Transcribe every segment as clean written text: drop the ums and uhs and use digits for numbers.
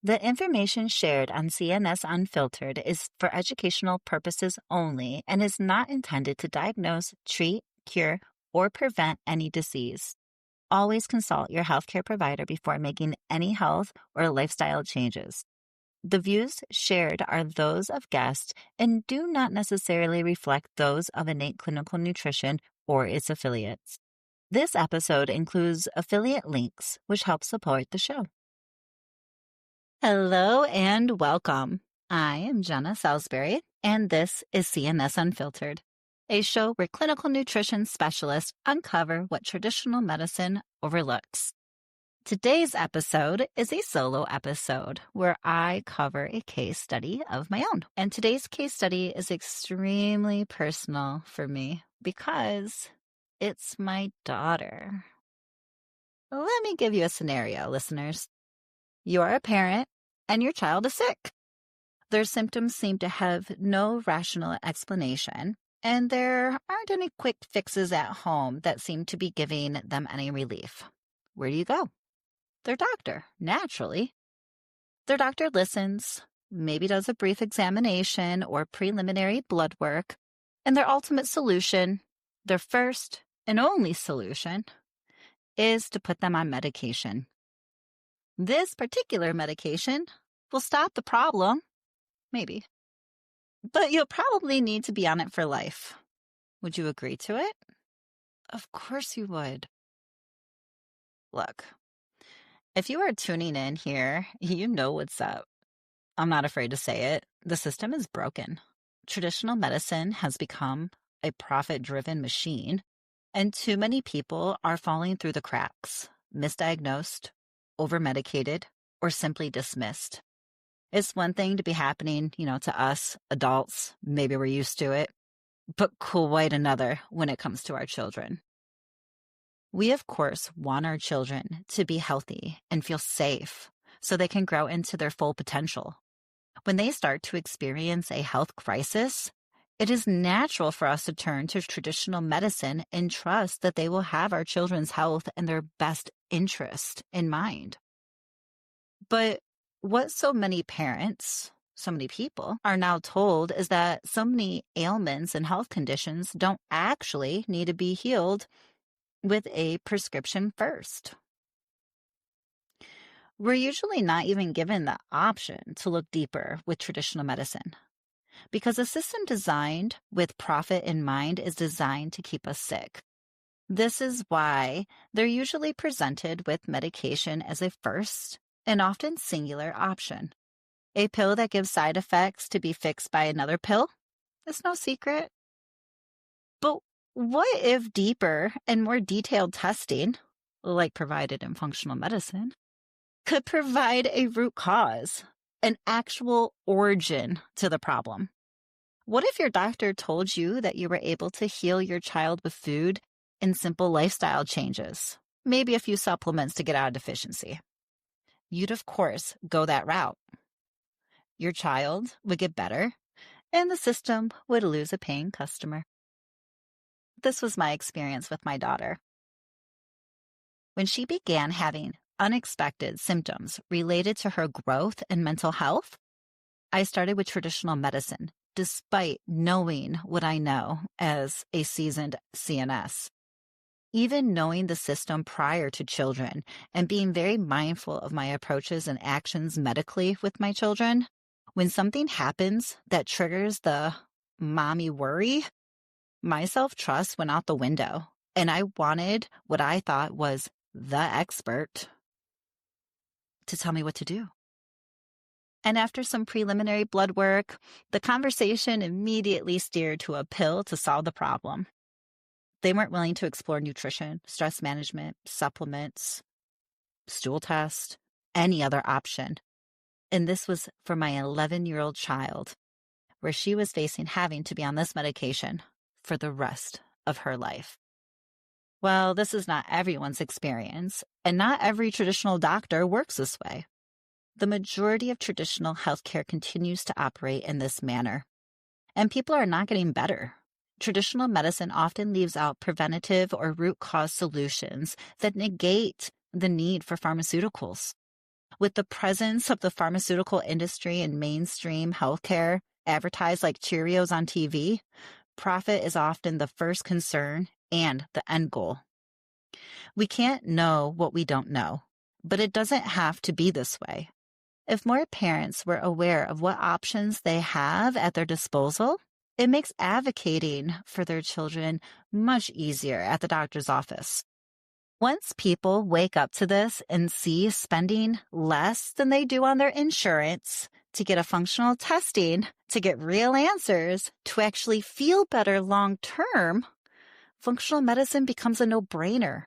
The information shared on CNS Unfiltered is for educational purposes only and is not intended to diagnose, treat, cure, or prevent any disease. Always consult your healthcare provider before making any health or lifestyle changes. The views shared are those of guests and do not necessarily reflect those of Innate Clinical Nutrition or its affiliates. This episode includes affiliate links, which help support the show. Hello and welcome. I am Jena Salisbury, and this is CNS Unfiltered, a show where clinical nutrition specialists uncover what traditional medicine overlooks. Today's episode is a solo episode where I cover a case study of my own. And today's case study is extremely personal for me because it's my daughter. Let me give you a scenario, listeners. You are a parent and your child is sick. Their symptoms seem to have no rational explanation, and there aren't any quick fixes at home that seem to be giving them any relief. Where do you go? Their doctor, naturally. Their doctor listens, maybe does a brief examination or preliminary blood work, and their ultimate solution, their first and only solution, is to put them on medication. This particular medication will stop the problem, maybe, but you'll probably need to be on it for life. Would you agree to it? Of course you would. Look, if you are tuning in here, you know what's up. I'm not afraid to say it. The system is broken. Traditional medicine has become a profit-driven machine, and too many people are falling through the cracks, misdiagnosed, over-medicated, or simply dismissed. It's one thing to be happening, to us adults, maybe we're used to it, but quite another when it comes to our children. We, of course, want our children to be healthy and feel safe so they can grow into their full potential. When they start to experience a health crisis, it is natural for us to turn to traditional medicine and trust that they will have our children's health and their best interest in mind. But what so many parents, so many people are now told is that so many ailments and health conditions don't actually need to be healed with a prescription first. We're usually not even given the option to look deeper with traditional medicine, because a system designed with profit in mind is designed to keep us sick. This is why they're usually presented with medication as a first and often singular option. A pill that gives side effects to be fixed by another pill is no secret. But what if deeper and more detailed testing, like provided in functional medicine, could provide a root cause, an actual origin to the problem? What if your doctor told you that you were able to heal your child with food and simple lifestyle changes, maybe a few supplements to get out of deficiency? You'd, of course, go that route. Your child would get better, and the system would lose a paying customer. This was my experience with my daughter. When she began having unexpected symptoms related to her growth and mental health, I started with traditional medicine, despite knowing what I know as a seasoned CNS. Even knowing the system prior to children and being very mindful of my approaches and actions medically with my children, when something happens that triggers the mommy worry, my self-trust went out the window, and I wanted what I thought was the expert to tell me what to do. And after some preliminary blood work, the conversation immediately steered to a pill to solve the problem. They weren't willing to explore nutrition, stress management, supplements, stool test, any other option. And this was for my 11-year-old child, where she was facing having to be on this medication for the rest of her life. Well, this is not everyone's experience, and not every traditional doctor works this way. The majority of traditional healthcare continues to operate in this manner, and people are not getting better. Traditional medicine often leaves out preventative or root cause solutions that negate the need for pharmaceuticals. With the presence of the pharmaceutical industry and mainstream healthcare advertised like Cheerios on TV, profit is often the first concern and the end goal. We can't know what we don't know, but it doesn't have to be this way. If more parents were aware of what options they have at their disposal, it makes advocating for their children much easier at the doctor's office. Once people wake up to this and see spending less than they do on their insurance to get a functional testing, to get real answers, to actually feel better long term, functional medicine becomes a no-brainer.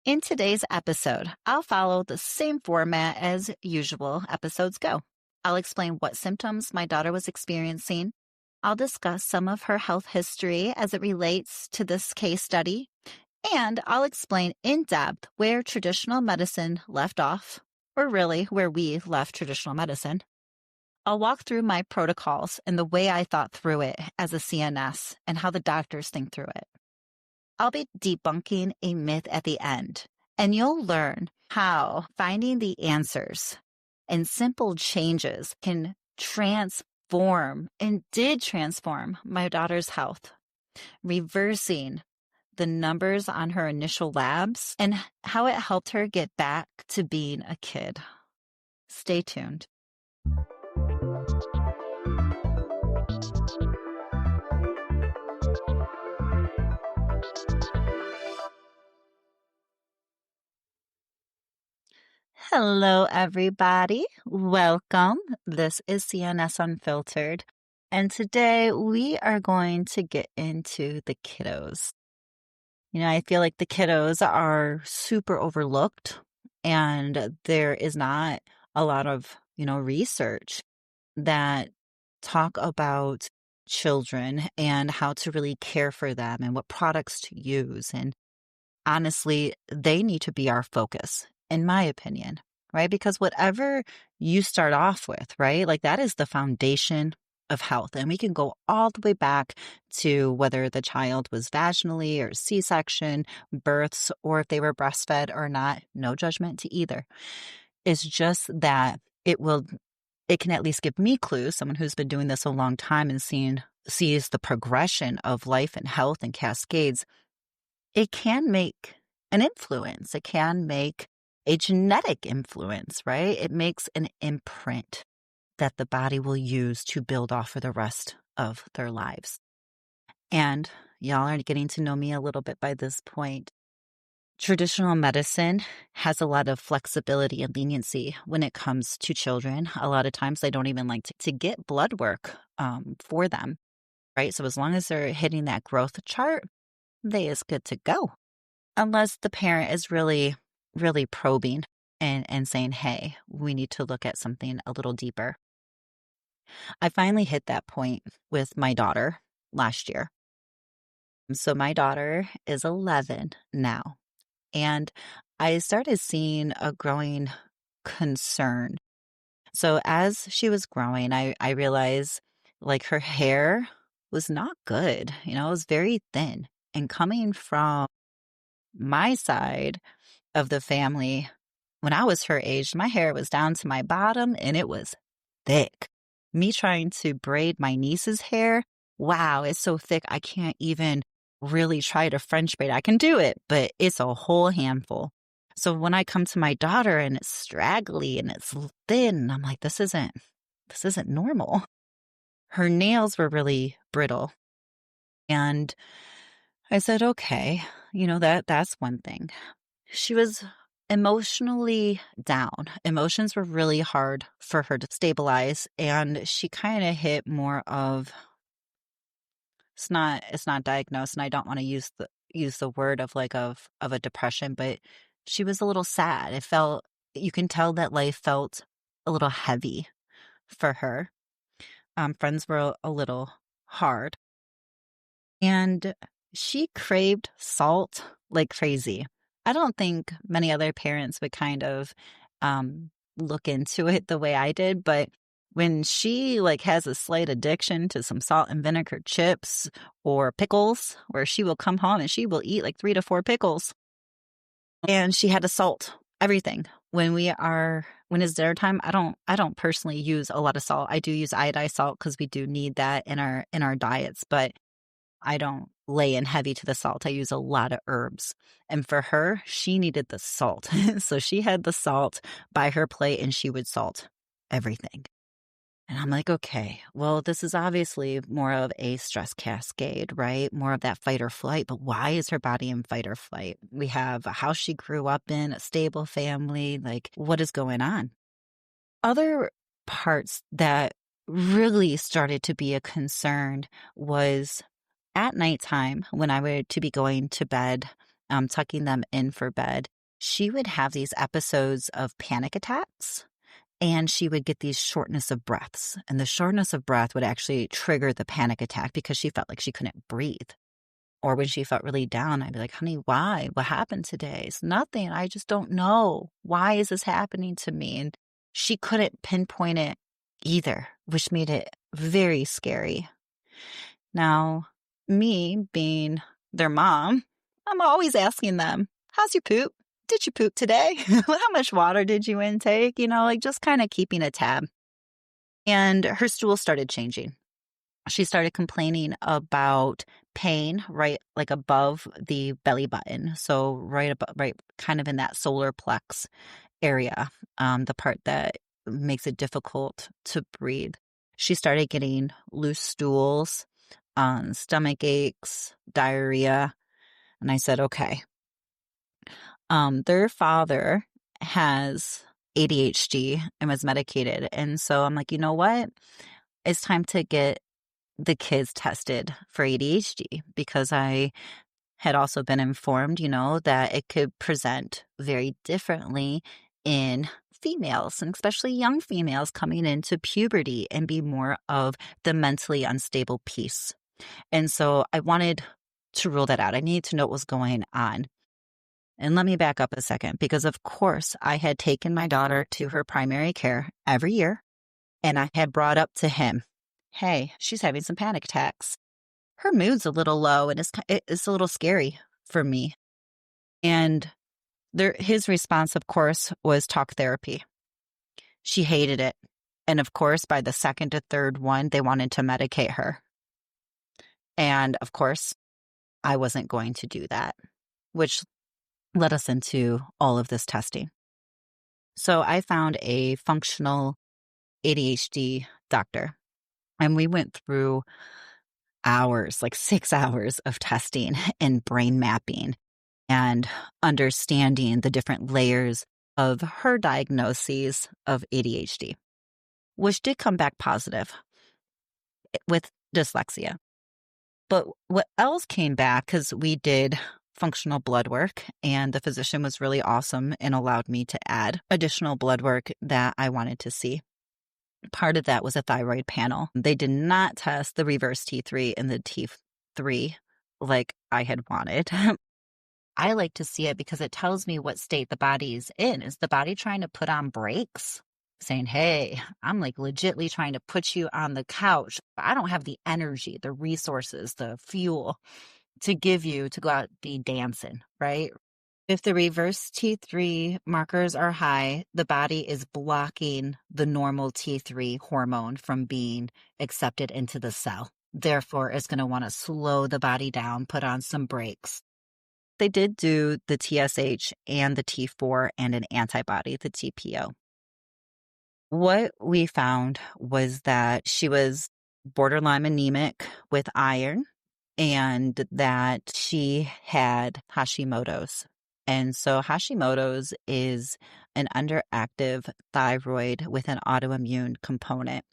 In today's episode, I'll follow the same format as usual episodes go. I'll explain what symptoms my daughter was experiencing. I'll discuss some of her health history as it relates to this case study. And I'll explain in depth where traditional medicine left off, or really where we left traditional medicine. I'll walk through my protocols and the way I thought through it as a CNS and how the doctors think through it. I'll be debunking a myth at the end, and you'll learn how finding the answers and simple changes can transform and did transform my daughter's health, reversing the numbers on her initial labs and how it helped her get back to being a kid. Stay tuned. Hello, everybody. Welcome. This is CNS Unfiltered. And today we are going to get into the kiddos. I feel like the kiddos are super overlooked, and there is not a lot of, research that talk about children and how to really care for them and what products to use. And honestly, they need to be our focus, in my opinion, right? Because whatever you start off with, right? Like that is the foundation of health. And we can go all the way back to whether the child was vaginally or C-section, births, or if they were breastfed or not. No judgment to either. It's just that it can at least give me clues, someone who's been doing this a long time and sees the progression of life and health and cascades. It can make an influence. It can make a genetic influence, right? It makes an imprint that the body will use to build off for the rest of their lives. And y'all are getting to know me a little bit by this point. Traditional medicine has a lot of flexibility and leniency when it comes to children. A lot of times they don't even like to get blood work for them, right? So as long as they're hitting that growth chart, they is good to go. Unless the parent is really, really probing and saying, hey, we need to look at something a little deeper. I finally hit that point with my daughter last year. So my daughter is 11 now, and I started seeing a growing concern. So as she was growing, I realized like her hair was not good. It was very thin. And coming from my side of the family, when I was her age, my hair was down to my bottom and it was thick. Me trying to braid my niece's hair, wow, it's so thick I can't even really try to French braid. I can do it, but it's a whole handful. So when I come to my daughter and it's straggly and it's thin, I'm like, this isn't normal. Her nails were really brittle. And I said, okay, that's one thing. She was emotionally down. Emotions were really hard for her to stabilize, and she kind of hit more of it's not diagnosed, and I don't want to use the word of a depression, but she was a little sad. You can tell that life felt a little heavy for her. Friends were a little hard, and she craved salt like crazy. I don't think many other parents would kind of look into it the way I did, but when she has a slight addiction to some salt and vinegar chips or pickles, where she will come home and she will eat 3 to 4 pickles, and she had to salt everything when it's dinner time, I don't personally use a lot of salt. I do use iodized salt because we do need that in our diets, but I don't lay in heavy to the salt. I use a lot of herbs. And for her, she needed the salt. So she had the salt by her plate and she would salt everything. And I'm like, okay, well, this is obviously more of a stress cascade, right? More of that fight or flight. But why is her body in fight or flight? We have a house she grew up in, a stable family. Like, what is going on? Other parts that really started to be a concern was at nighttime when I were to be going to bed, tucking them in for bed, she would have these episodes of panic attacks. And she would get these shortness of breaths. And the shortness of breath would actually trigger the panic attack because she felt like she couldn't breathe. Or when she felt really down, I'd be like, honey, why? What happened today? It's nothing. I just don't know. Why is this happening to me? And she couldn't pinpoint it either, which made it very scary. Now, me being their mom, I'm always asking them, how's your poop? Did you poop today? How much water did you intake? Like just kind of keeping a tab. And her stool started changing. She started complaining about pain right like above the belly button. So right above, right kind of in that solar plex area, the part that makes it difficult to breathe. She started getting loose stools, stomach aches, diarrhea. And I said, okay. Their father has ADHD and was medicated. And so I'm like, you know what? It's time to get the kids tested for ADHD because I had also been informed, that it could present very differently in females, and especially young females coming into puberty and be more of the mentally unstable piece. And so I wanted to rule that out. I needed to know what was going on. And let me back up a second, because of course I had taken my daughter to her primary care every year, and I had brought up to him, hey, she's having some panic attacks. Her mood's a little low and it's a little scary for me. And his response, of course, was talk therapy. She hated it. And of course, by the second or third one, they wanted to medicate her. And of course, I wasn't going to do that, which led us into all of this testing. So I found a functional ADHD doctor, and we went through hours, like 6 hours of testing and brain mapping and understanding the different layers of her diagnoses of ADHD, which did come back positive with dyslexia. But what else came back, because we did functional blood work, and the physician was really awesome and allowed me to add additional blood work that I wanted to see. Part of that was a thyroid panel. They did not test the reverse T3 and the T3 like I had wanted. I like to see it because it tells me what state the body is in. Is the body trying to put on brakes? Saying, hey, I'm like legitly trying to put you on the couch. I don't have the energy, the resources, the fuel to give you to go out and be dancing, right? If the reverse T3 markers are high, the body is blocking the normal T3 hormone from being accepted into the cell. Therefore, it's going to want to slow the body down, put on some brakes. They did do the TSH and the T4 and an antibody, the TPO. What we found was that she was borderline anemic with iron and that she had Hashimoto's. And so Hashimoto's is an underactive thyroid with an autoimmune component.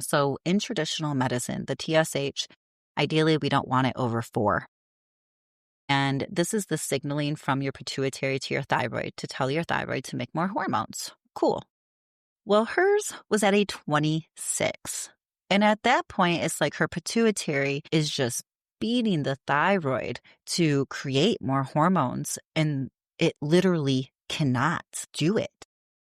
So in traditional medicine, the TSH, ideally we don't want it over 4. And this is the signaling from your pituitary to your thyroid to tell your thyroid to make more hormones. Cool. Well, hers was at a 26. And at that point, it's like her pituitary is just beating the thyroid to create more hormones, and it literally cannot do it.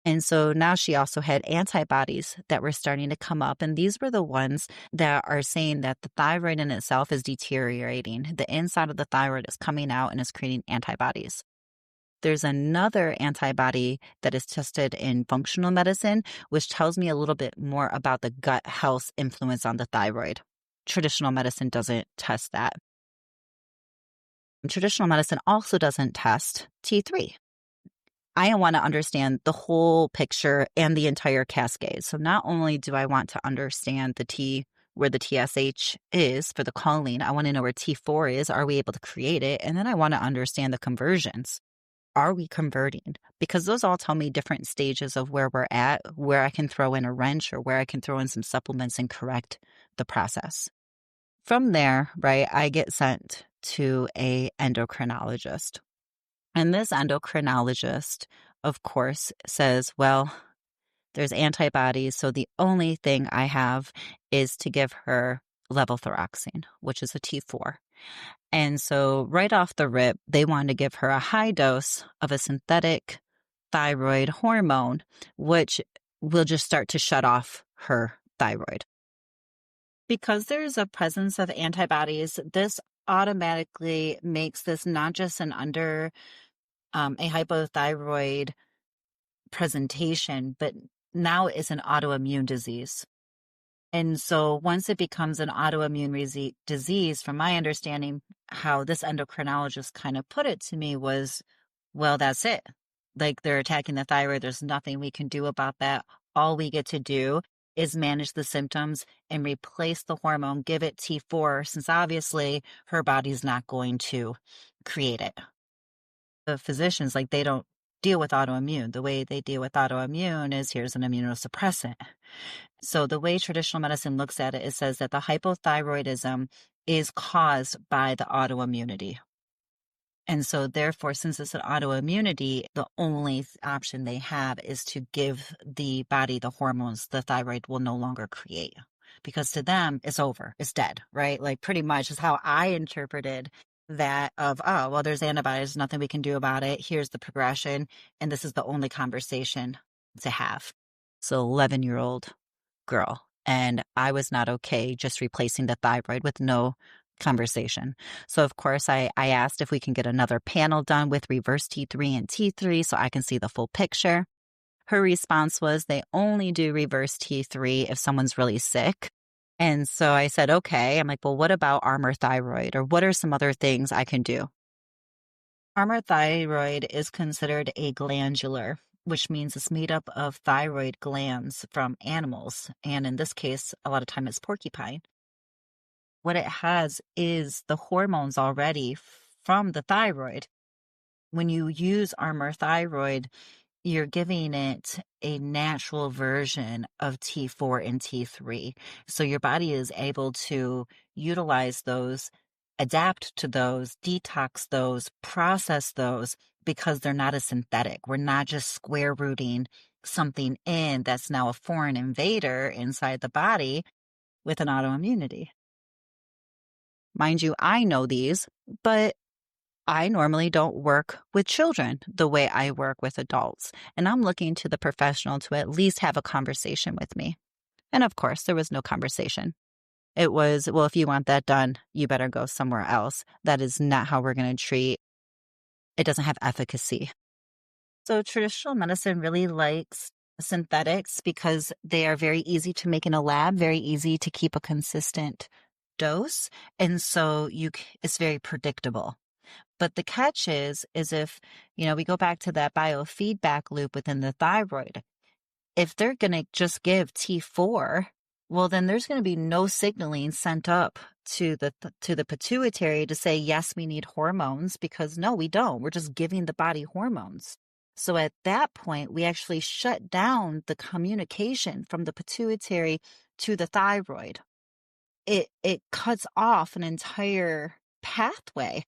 And so now she also had antibodies that were starting to come up. And these were the ones that are saying that the thyroid in itself is deteriorating. The inside of the thyroid is coming out and is creating antibodies. There's another antibody that is tested in functional medicine, which tells me a little bit more about the gut health influence on the thyroid. Traditional medicine doesn't test that. Traditional medicine also doesn't test T3. I want to understand the whole picture and the entire cascade. So not only do I want to understand where the TSH is for the choline, I want to know where T4 is. Are we able to create it? And then I want to understand the conversions. Are we converting? Because those all tell me different stages of where we're at, where I can throw in a wrench or where I can throw in some supplements and correct the process. From there, right, I get sent to a endocrinologist. And this endocrinologist, of course, says, well, there's antibodies, so the only thing I have is to give her levothyroxine, which is a T4. And so right off the rip, they wanted to give her a high dose of a synthetic thyroid hormone, which will just start to shut off her thyroid. Because there's a presence of antibodies, this automatically makes this not just a hypothyroid presentation, but now it's an autoimmune disease. And so once it becomes an autoimmune disease, from my understanding, how this endocrinologist kind of put it to me was, well, that's it. Like, they're attacking the thyroid. There's nothing we can do about that. All we get to do is manage the symptoms and replace the hormone, give it T4, since obviously her body's not going to create it. The physicians, like, they don't deal with autoimmune. The way they deal with autoimmune is here's an immunosuppressant. So the way traditional medicine looks at it, it says that the hypothyroidism is caused by the autoimmunity. And so therefore, since it's an autoimmunity, the only option they have is to give the body the hormones the thyroid will no longer create. Because to them, it's over. It's dead, right? Like, pretty much is how I interpreted that of, oh, well, there's antibodies, nothing we can do about it. Here's the progression. And this is the only conversation to have. So 11-year-old girl. And I was not okay just replacing the thyroid with no conversation. So of course I asked if we can get another panel done with reverse T3 and T3 so I can see the full picture. Her response was they only do reverse T3 if someone's really sick. And so I said, okay. I'm like, well, what about armor thyroid, or what are some other things I can do? Armor thyroid is considered a glandular, which means it's made up of thyroid glands from animals. And in this case, a lot of time it's porcupine. What it has is the hormones already from the thyroid. When you use armor thyroid, you're giving it a natural version of T4 and T3. So your body is able to utilize those, adapt to those, detox those, process those, because they're not a synthetic. We're not just square rooting something in that's now a foreign invader inside the body with an autoimmunity. Mind you, I know these, but I normally don't work with children the way I work with adults, and I'm looking to the professional to at least have a conversation with me. And of course, there was no conversation. It was, well, if you want that done, you better go somewhere else. That is not how we're going to treat. It doesn't have efficacy. So traditional medicine really likes synthetics because they are very easy to make in a lab, very easy to keep a consistent dose. And so it's very predictable. But the catch is if, we go back to that biofeedback loop within the thyroid, if they're going to just give T4, well, then there's going to be no signaling sent up to the pituitary to say, yes, we need hormones, because no, we don't. We're just giving the body hormones. So at that point, we actually shut down the communication from the pituitary to the thyroid. It cuts off an entire pathway.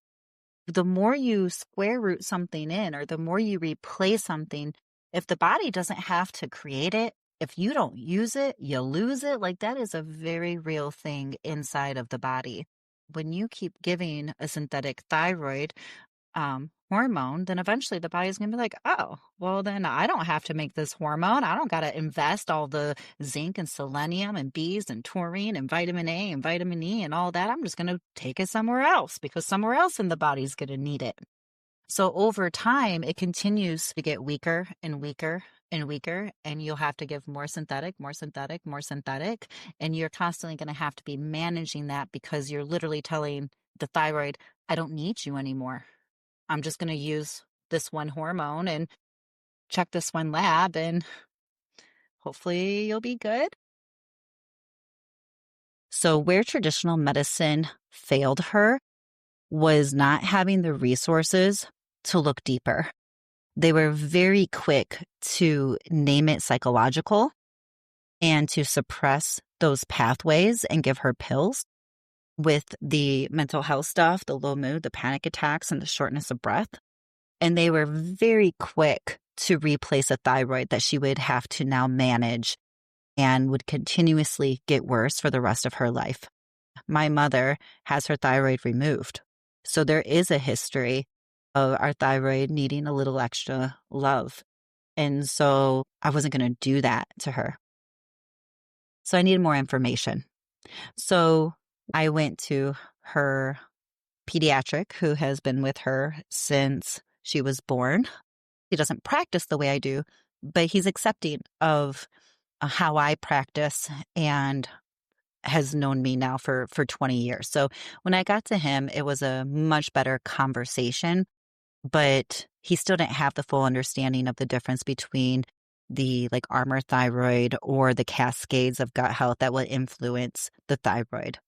The more you square root something in, or the more you replace something, if the body doesn't have to create it, if you don't use it, you lose it. Like, that is a very real thing inside of the body. When you keep giving a synthetic thyroid hormone, then eventually the body's going to be like, oh, well, then I don't have to make this hormone. I don't got to invest all the zinc and selenium and B's and taurine and vitamin A and vitamin E and all that. I'm just going to take it somewhere else, because somewhere else in the body's going to need it. So over time, it continues to get weaker and weaker and weaker, and you'll have to give more synthetic, more synthetic, more synthetic. And you're constantly going to have to be managing that because you're literally telling the thyroid, I don't need you anymore. I'm just going to use this one hormone and check this one lab, and hopefully you'll be good. So, where traditional medicine failed her was not having the resources to look deeper. They were very quick to name it psychological and to suppress those pathways and give her pills with the mental health stuff, the low mood, the panic attacks, and the shortness of breath. And they were very quick to replace a thyroid that she would have to now manage and would continuously get worse for the rest of her life. My mother has her thyroid removed. So there is a history of our thyroid needing a little extra love. And so I wasn't going to do that to her. So I needed more information. So I went to her pediatric, who has been with her since she was born. He doesn't practice the way I do, but he's accepting of how I practice and has known me now for 20 years. So when I got to him, it was a much better conversation, but he still didn't have the full understanding of the difference between the like armor thyroid or the cascades of gut health that will influence the thyroid.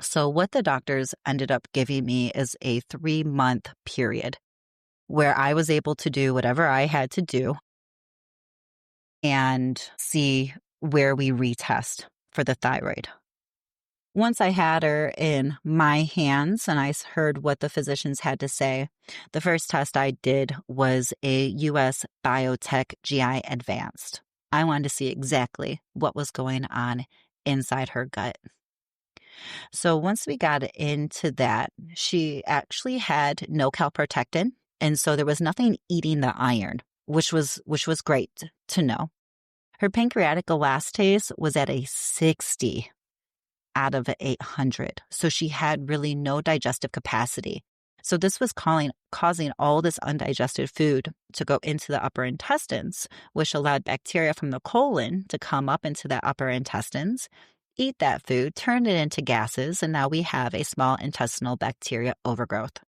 So what the doctors ended up giving me is a 3-month period where I was able to do whatever I had to do and see where we retest for the thyroid. Once I had her in my hands and I heard what the physicians had to say, the first test I did was a US Biotech GI Advanced. I wanted to see exactly what was going on inside her gut. So once we got into that, she actually had no calprotectin, and so there was nothing eating the iron, which was great to know. Her pancreatic elastase was at a 60 out of 800. So she had really no digestive capacity. So this was causing all this undigested food to go into the upper intestines, which allowed bacteria from the colon to come up into the upper intestines, eat that food, turn it into gases, and now we have a small intestinal bacteria overgrowth.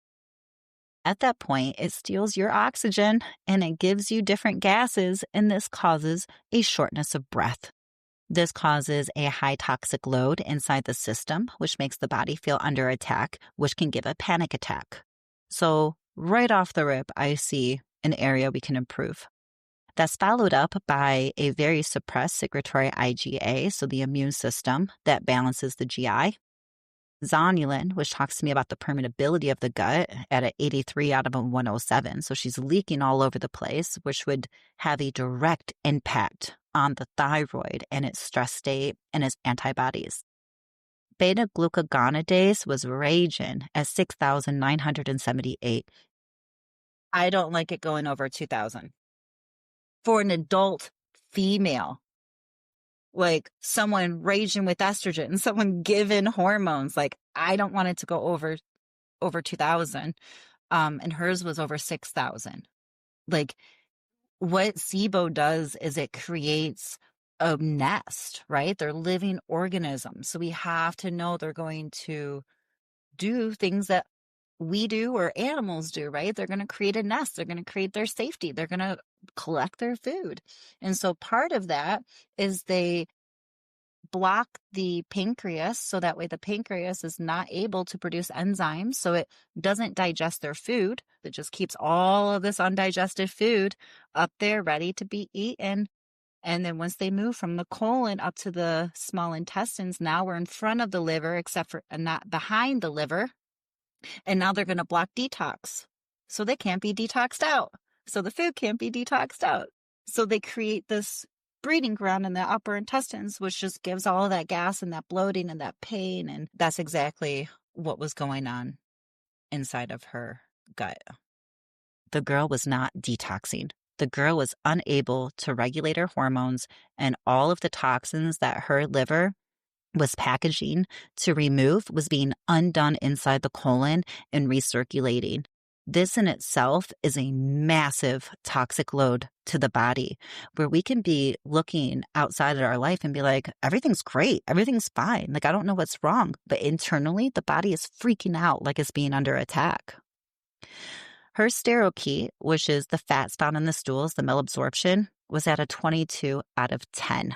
At that point, it steals your oxygen and it gives you different gases, and this causes a shortness of breath. This causes a high toxic load inside the system, which makes the body feel under attack, which can give a panic attack. So right off the rip, I see an area we can improve. That's followed up by a very suppressed secretory IgA, so the immune system that balances the GI. Zonulin, which talks to me about the permeability of the gut at an 83 out of a 107. So she's leaking all over the place, which would have a direct impact on the thyroid and its stress state and its antibodies. Beta glucogonadase was raging at 6,978. I don't like it going over 2,000. For an adult female, like someone raging with estrogen, someone given hormones, like I don't want it to go over 2,000. And hers was over 6,000. Like what SIBO does is it creates a nest, right? They're living organisms. So we have to know they're going to do things that we do or animals do, right? They're going to create a nest. They're going to create their safety. They're going to collect their food. And so part of that is they block the pancreas so that way the pancreas is not able to produce enzymes, so it doesn't digest their food. It just keeps all of this undigested food up there ready to be eaten. And then once they move from the colon up to the small intestines, now we're in front of the liver, except for not behind the liver. And now they're going to block detox. So they can't be detoxed out. So the food can't be detoxed out. So they create this breeding ground in the upper intestines, which just gives all of that gas and that bloating and that pain. And that's exactly what was going on inside of her gut. The girl was not detoxing. The girl was unable to regulate her hormones, and all of the toxins that her liver was packaging to remove was being undone inside the colon and recirculating. This in itself is a massive toxic load to the body where we can be looking outside of our life and be like, everything's great. Everything's fine. Like, I don't know what's wrong. But internally, the body is freaking out like it's being under attack. Her steroid, which is the fat found in the stools, the malabsorption, was at a 22 out of 10.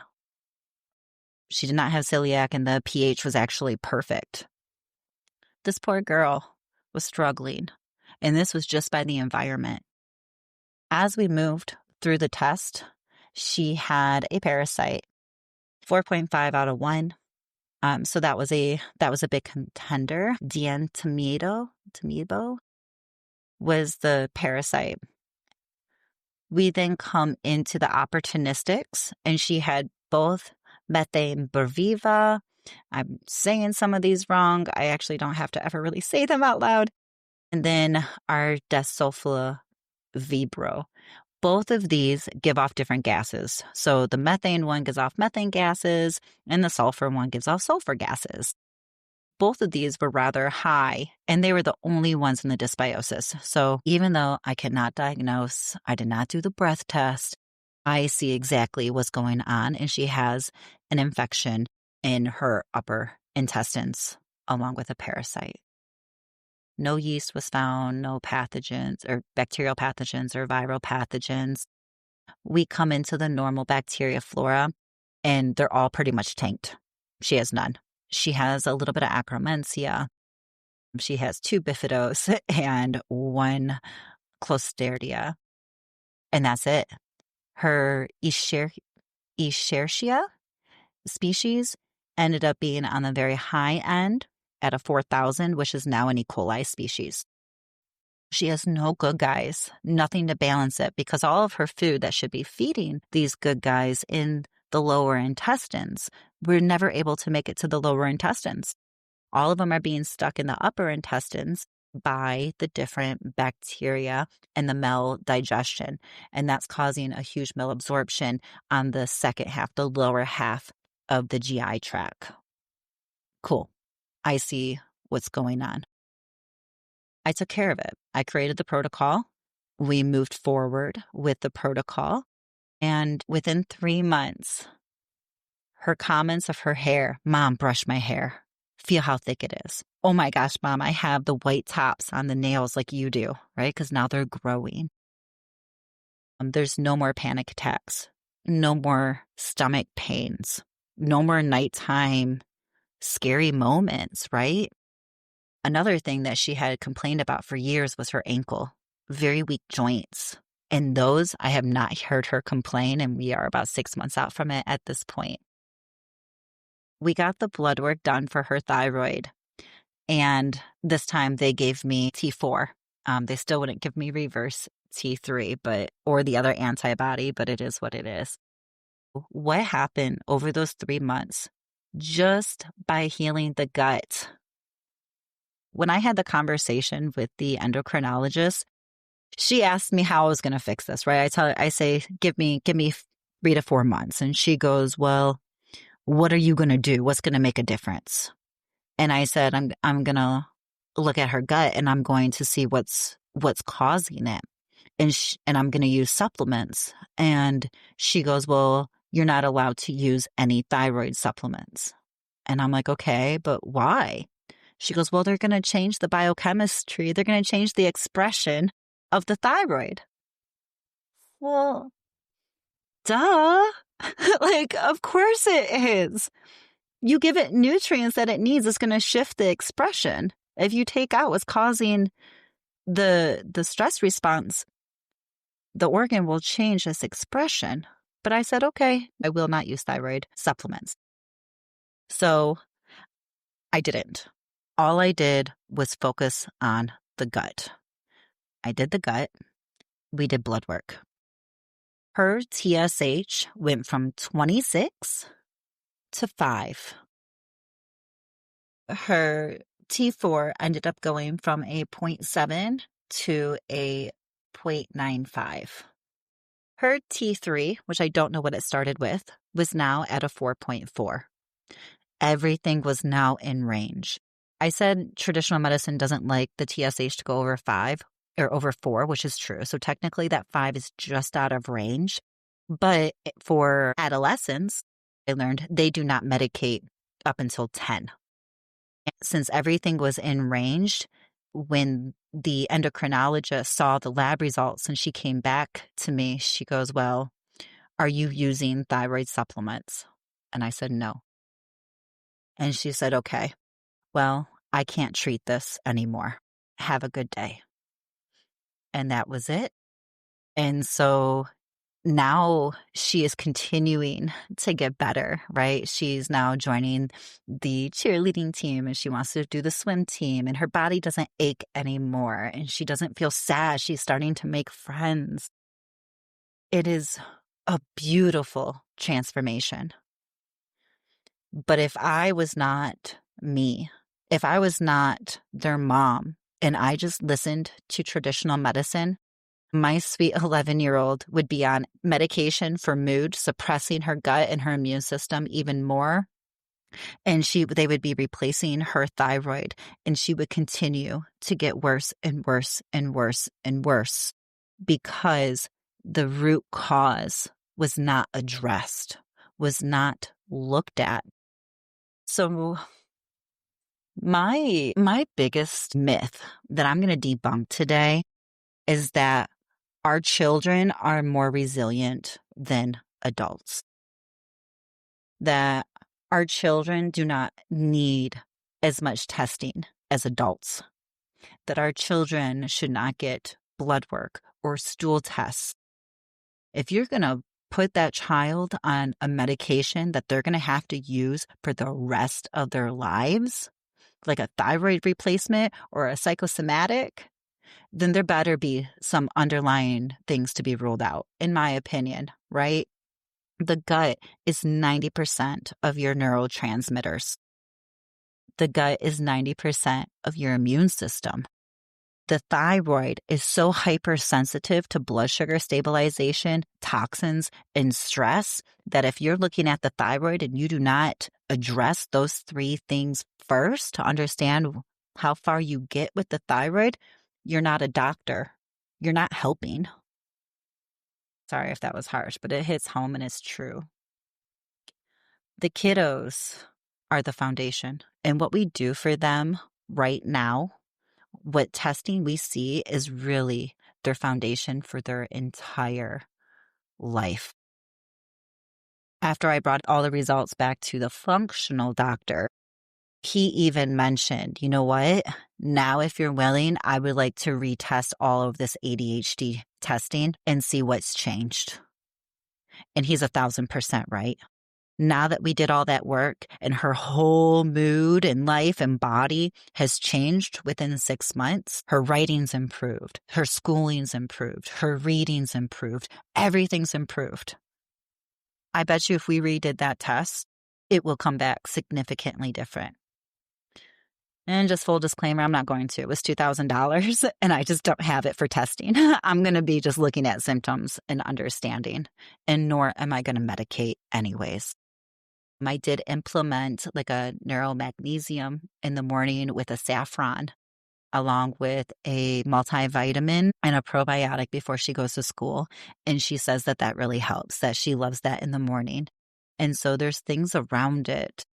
She did not have celiac and the pH was actually perfect. This poor girl was struggling, and this was just by the environment. As we moved through the test, she had a parasite, 4.5 out of 1. So that was a big contender. Diantomedo was the parasite. We then come into the opportunistics, and she had both methane breviva. I'm saying some of these wrong. I actually don't have to ever really say them out loud. And then our Drosophila vibrio. Both of these give off different gases. So the methane one gives off methane gases, and the sulfur one gives off sulfur gases. Both of these were rather high, and they were the only ones in the dysbiosis. So even though I cannot diagnose, I did not do the breath test, I see exactly what's going on, and she has an infection in her upper intestines along with a parasite. No yeast was found, no pathogens or bacterial pathogens or viral pathogens. We come into the normal bacteria flora, and they're all pretty much tanked. She has none. She has a little bit of Akkermansia. She has 2 bifidos and 1 Clostridia, and that's it. Her Escherichia species ended up being on the very high end at a 4,000, which is now an E. coli species. She has no good guys, nothing to balance it, because all of her food that should be feeding these good guys in the lower intestines, we're never able to make it to the lower intestines. All of them are being stuck in the upper intestines by the different bacteria and the maldigestion. And that's causing a huge malabsorption on the second half, the lower half of the GI tract. Cool. I see what's going on. I took care of it. I created the protocol. We moved forward with the protocol. And within 3 months, her comments of her hair, "Mom, brush my hair. Feel how thick it is. Oh my gosh, Mom, I have the white tops on the nails like you do," right? Because now they're growing. There's no more panic attacks, no more stomach pains, no more nighttime scary moments, right? Another thing that she had complained about for years was her ankle, very weak joints. And those, I have not heard her complain, and we are about 6 months out from it at this point. We got the blood work done for her thyroid, and this time they gave me T4. They still wouldn't give me reverse T3, or the other antibody, but it is what it is. What happened over those 3 months just by healing the gut? When I had the conversation with the endocrinologist, she asked me how I was going to fix this, right? I say, give me 3 to 4 months. And she goes, well, what are you going to do? What's going to make a difference? And I said, I'm going to look at her gut, and I'm going to see what's causing it. And I'm going to use supplements. And she goes, well, you're not allowed to use any thyroid supplements. And I'm like, okay, but why? She goes, well, they're going to change the biochemistry. They're going to change the expression of the thyroid. Well, duh. Like, of course it is. You give it nutrients that it needs, it's going to shift the expression. If you take out what's causing the stress response, the organ will change its expression. But I said, okay, I will not use thyroid supplements. So I didn't. All I did was focus on the gut. I did the gut. We did blood work. Her TSH went from 26 to 5. Her T4 ended up going from a 0.7 to a 0.95. Her T3, which I don't know what it started with, was now at a 4.4. Everything was now in range. I said traditional medicine doesn't like the TSH to go over 5. or over 4, which is true. So technically that 5 is just out of range. But for adolescents, I learned they do not medicate up until 10. Since everything was in range, when the endocrinologist saw the lab results and she came back to me, she goes, well, are you using thyroid supplements? And I said, no. And she said, okay, well, I can't treat this anymore. Have a good day. And that was it. And so now she is continuing to get better, right? She's now joining the cheerleading team and she wants to do the swim team and her body doesn't ache anymore and she doesn't feel sad. She's starting to make friends. It is a beautiful transformation. But if I was not me, if I was not their mom and I just listened to traditional medicine, my sweet 11-year-old would be on medication for mood, suppressing her gut and her immune system even more. And they would be replacing her thyroid, and she would continue to get worse and worse and worse and worse because the root cause was not addressed, was not looked at. So my biggest myth that I'm going to debunk today is that our children are more resilient than adults. That our children do not need as much testing as adults. That our children should not get blood work or stool tests. If you're going to put that child on a medication that they're going to have to use for the rest of their lives, like a thyroid replacement or a psychosomatic, then there better be some underlying things to be ruled out, in my opinion, right? The gut is 90% of your neurotransmitters. The gut is 90% of your immune system. The thyroid is so hypersensitive to blood sugar stabilization, toxins, and stress that if you're looking at the thyroid and you do not address those 3 things first to understand how far you get with the thyroid, you're not a doctor. You're not helping. Sorry if that was harsh, but it hits home and it's true. The kiddos are the foundation. And what we do for them right now, what testing we see is really their foundation for their entire life. After I brought all the results back to the functional doctor, he even mentioned, you know what? Now, if you're willing, I would like to retest all of this ADHD testing and see what's changed. And he's 1,000% right. Now that we did all that work and her whole mood and life and body has changed within 6 months, her writing's improved, her schooling's improved, her reading's improved, everything's improved. I bet you if we redid that test, it will come back significantly different. And just full disclaimer, I'm not going to. It was $2,000 and I just don't have it for testing. I'm going to be just looking at symptoms and understanding, and nor am I going to medicate anyways. I did implement like a neuromagnesium in the morning with a saffron, along with a multivitamin and a probiotic before she goes to school. And she says that that really helps, that she loves that in the morning. And so there's things around it.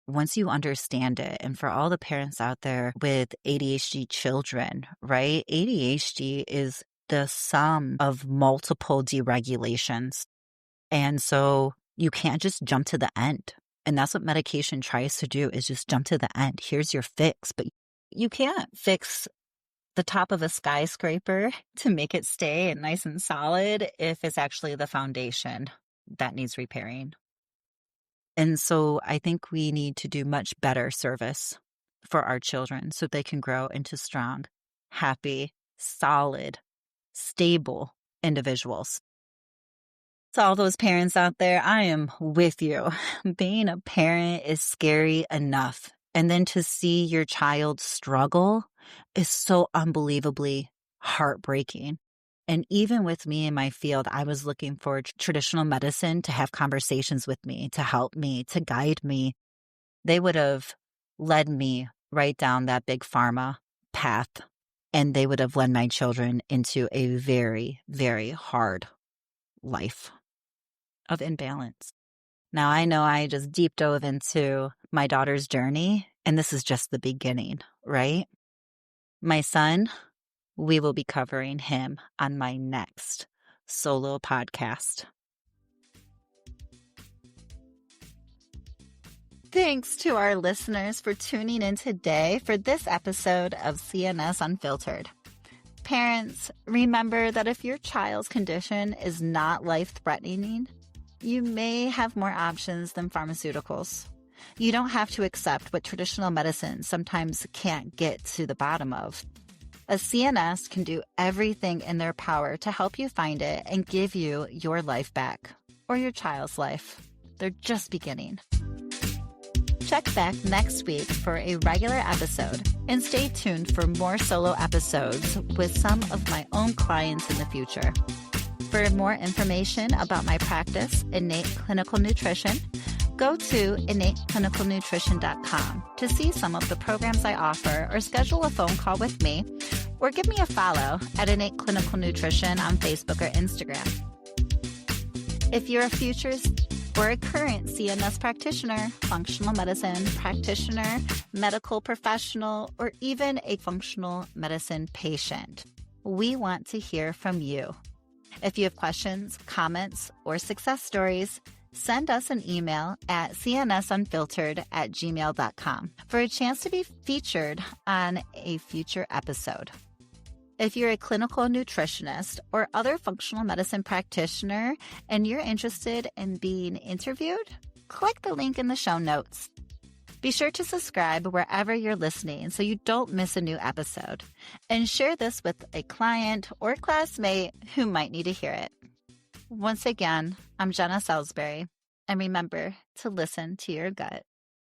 Once you understand it, and for all the parents out there with ADHD children, right? ADHD is the sum of multiple deregulations. And so you can't just jump to the end. And that's what medication tries to do, is just jump to the end. Here's your fix. But you can't fix the top of a skyscraper to make it stay and nice and solid if it's actually the foundation that needs repairing. And so I think we need to do much better service for our children so they can grow into strong, happy, solid, stable individuals. To all those parents out there, I am with you. Being a parent is scary enough. And then to see your child struggle is so unbelievably heartbreaking. And even with me in my field, I was looking for traditional medicine to have conversations with me, to help me, to guide me. They would have led me right down that big pharma path. and they would have led my children into a very, very hard life of imbalance. Now, I know I just deep dove into my daughter's journey, and this is just the beginning, right? My son, we will be covering him on my next solo podcast. Thanks to our listeners for tuning in today for this episode of CNS Unfiltered. Parents, remember that if your child's condition is not life-threatening, you may have more options than pharmaceuticals. You don't have to accept what traditional medicine sometimes can't get to the bottom of. A CNS can do everything in their power to help you find it and give you your life back, or your child's life. They're just beginning. Check back next week for a regular episode, and stay tuned for more solo episodes with some of my own clients in the future. For more information about my practice, Innate Clinical Nutrition, go to innateclinicalnutrition.com to see some of the programs I offer, or schedule a phone call with me, or give me a follow at Innate Clinical Nutrition on Facebook or Instagram. If you're a future or a current CNS practitioner, functional medicine practitioner, medical professional, or even a functional medicine patient, we want to hear from you. If you have questions, comments, or success stories, send us an email at cnsunfiltered@gmail.com for a chance to be featured on a future episode. If you're a clinical nutritionist or other functional medicine practitioner and you're interested in being interviewed, click the link in the show notes. Be sure to subscribe wherever you're listening so you don't miss a new episode, and share this with a client or classmate who might need to hear it. Once again, I'm Jena Salisbury, and remember to listen to your gut.